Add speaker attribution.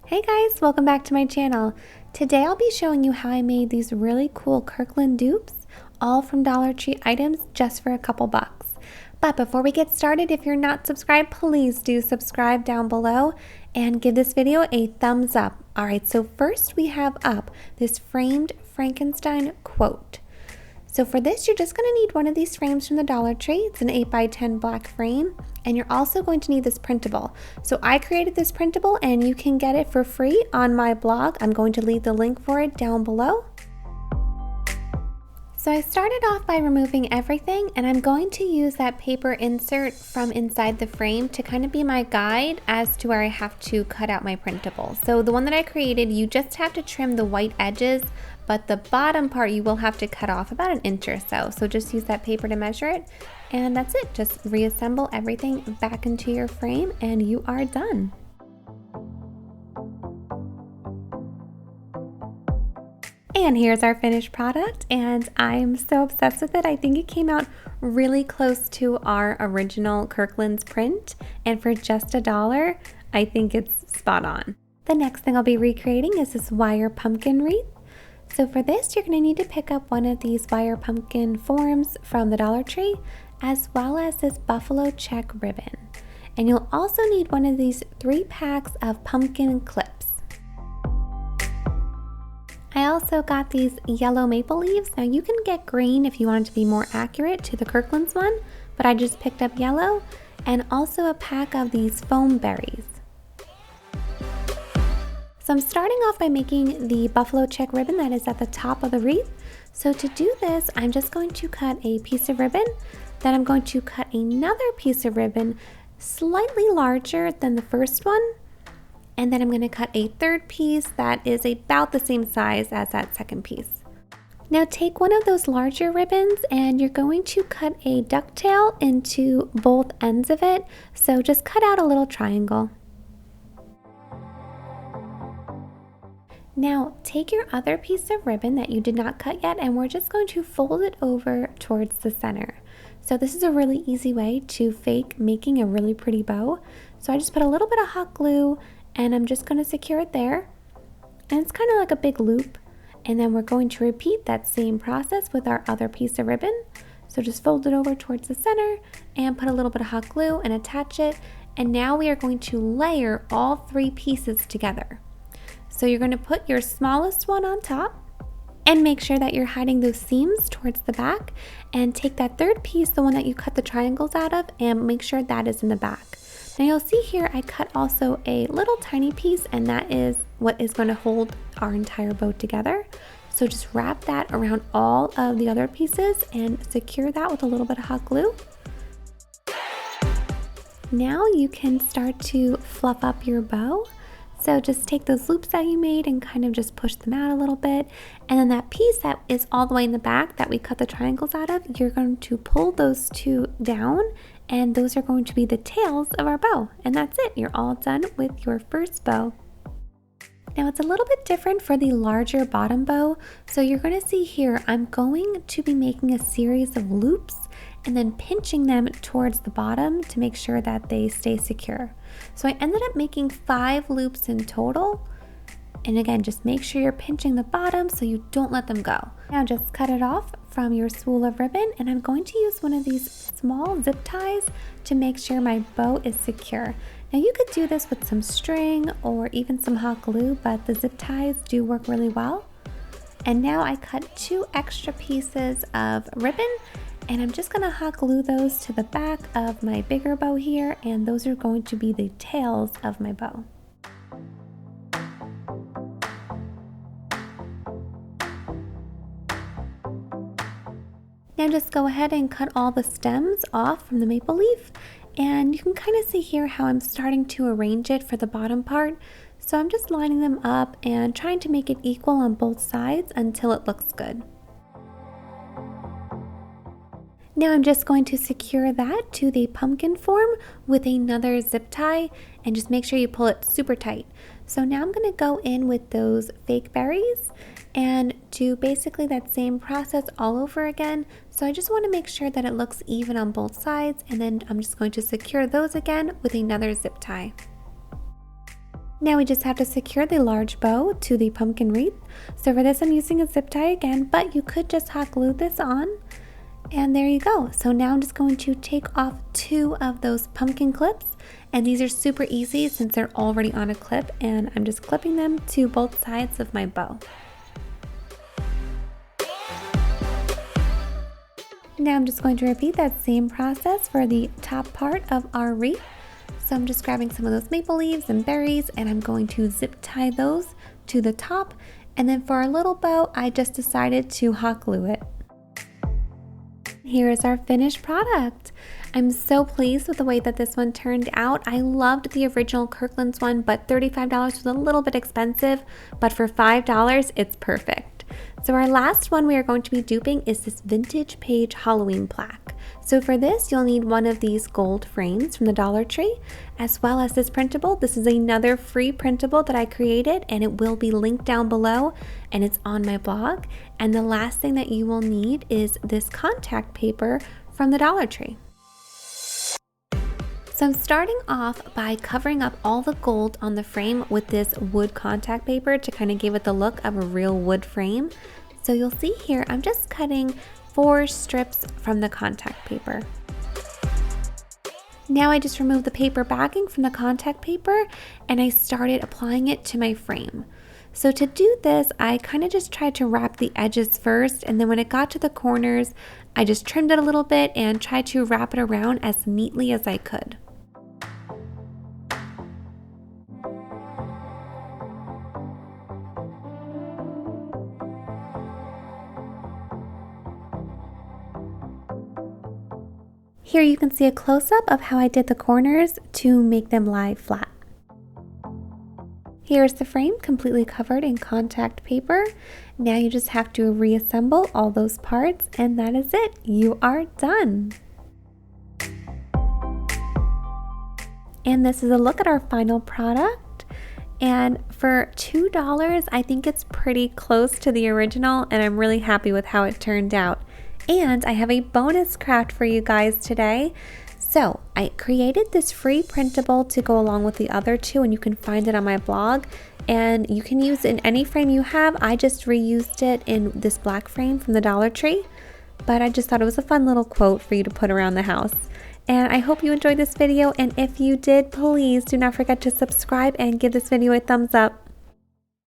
Speaker 1: Hey guys, welcome back to my channel. Today I'll be showing you how I made these really cool Kirkland dupes, all from Dollar Tree items just for a couple bucks. But before we get started, if you're not subscribed, please do subscribe down below and give this video a thumbs up. Alright, so first we have up this framed Frankenstein quote. So for this, you're just going to need one of these frames from the Dollar Tree. It's an 8x10 black frame, and you're also going to need this printable. So I created this printable, and you can get it for free on my blog. I'm going to leave the link for it down below. So I started off by removing everything, and I'm going to use that paper insert from inside the frame to kind of be my guide as to where I have to cut out my printable. So the one that I created, you just have to trim the white edges, but the bottom part you will have to cut off about an inch or so. So just use that paper to measure it, and that's it. Just reassemble everything back into your frame and you are done. And here's our finished product, and I'm so obsessed with it. I think it came out really close to our original Kirkland's print, and for just $1, I think it's spot on. The next thing I'll be recreating is this wire pumpkin wreath. So for this, you're going to need to pick up one of these wire pumpkin forms from the Dollar Tree, as well as this buffalo check ribbon. And you'll also need one of these 3 packs of pumpkin clips. I also got these yellow maple leaves. Now you can get green if you want it to be more accurate to the Kirkland's one, but I just picked up yellow, and also a pack of these foam berries. So I'm starting off by making the buffalo check ribbon that is at the top of the wreath. So to do this, I'm just going to cut a piece of ribbon, then I'm going to cut another piece of ribbon slightly larger than the first one, and then I'm going to cut a third piece that is about the same size as that second piece. Now take one of those larger ribbons and you're going to cut a ducktail into both ends of it. So just cut out a little triangle. Now take your other piece of ribbon that you did not cut yet, and we're just going to fold it over towards the center. So this is a really easy way to fake making a really pretty bow. So I just put a little bit of hot glue and I'm just going to secure it there. And it's kind of like a big loop. And then we're going to repeat that same process with our other piece of ribbon. So just fold it over towards the center and put a little bit of hot glue and attach it. And now we are going to layer all 3 pieces together. So you're going to put your smallest one on top and make sure that you're hiding those seams towards the back, and take that third piece, the one that you cut the triangles out of, and make sure that is in the back. Now you'll see here I cut also a little tiny piece, and that is what is going to hold our entire bow together. So just wrap that around all of the other pieces and secure that with a little bit of hot glue. Now you can start to fluff up your bow. So just take those loops that you made and kind of just push them out a little bit. And then that piece that is all the way in the back that we cut the triangles out of, you're going to pull those 2 down, and those are going to be the tails of our bow. And that's it. You're all done with your first bow. Now it's a little bit different for the larger bottom bow. So you're going to see here, I'm going to be making a series of loops and then pinching them towards the bottom to make sure that they stay secure. So I ended up making 5 loops in total. And again, just make sure you're pinching the bottom so you don't let them go. Now just cut it off from your spool of ribbon, and I'm going to use one of these small zip ties to make sure my bow is secure. Now you could do this with some string or even some hot glue, but the zip ties do work really well. And now I cut 2 extra pieces of ribbon, and I'm just gonna hot glue those to the back of my bigger bow here, and those are going to be the tails of my bow. Now just go ahead and cut all the stems off from the maple leaf, and you can kind of see here how I'm starting to arrange it for the bottom part. So I'm just lining them up and trying to make it equal on both sides until it looks good. Now I'm just going to secure that to the pumpkin form with another zip tie, and just make sure you pull it super tight. So now I'm going to go in with those fake berries and do basically that same process all over again. So I just want to make sure that it looks even on both sides, and then I'm just going to secure those again with another zip tie. Now we just have to secure the large bow to the pumpkin wreath. So for this I'm using a zip tie again, but you could just hot glue this on. And there you go. So now I'm just going to take off 2 of those pumpkin clips, and these are super easy since they're already on a clip, and I'm just clipping them to both sides of my bow. Now I'm just going to repeat that same process for the top part of our wreath. So I'm just grabbing some of those maple leaves and berries, and I'm going to zip tie those to the top, and then for our little bow I just decided to hot glue it. Here is our finished product. I'm so pleased with the way that this one turned out. I loved the original Kirklands one, but $35 was a little bit expensive, but for $5, it's perfect. So our last one we are going to be duping is this vintage page Halloween plaque. So for this, you'll need one of these gold frames from the Dollar Tree, as well as this printable. This is another free printable that I created, and it will be linked down below, and it's on my blog. And the last thing that you will need is this contact paper from the Dollar Tree. So I'm starting off by covering up all the gold on the frame with this wood contact paper to kind of give it the look of a real wood frame. So you'll see here, I'm just cutting 4 strips from the contact paper. Now I just removed the paper backing from the contact paper, and I started applying it to my frame. So to do this, I kind of just tried to wrap the edges first, and then when it got to the corners, I just trimmed it a little bit and tried to wrap it around as neatly as I could. Here you can see a close-up of how I did the corners to make them lie flat. Here's the frame completely covered in contact paper. Now you just have to reassemble all those parts, and that is it. You are done. And this is a look at our final product. And for $2, I think it's pretty close to the original, and I'm really happy with how it turned out. And I have a bonus craft for you guys today. So I created this free printable to go along with the other 2, and you can find it on my blog, and you can use it in any frame you have. I just reused it in this black frame from the Dollar Tree, but I just thought it was a fun little quote for you to put around the house. And I hope you enjoyed this video, and if you did, please do not forget to subscribe and give this video a thumbs up.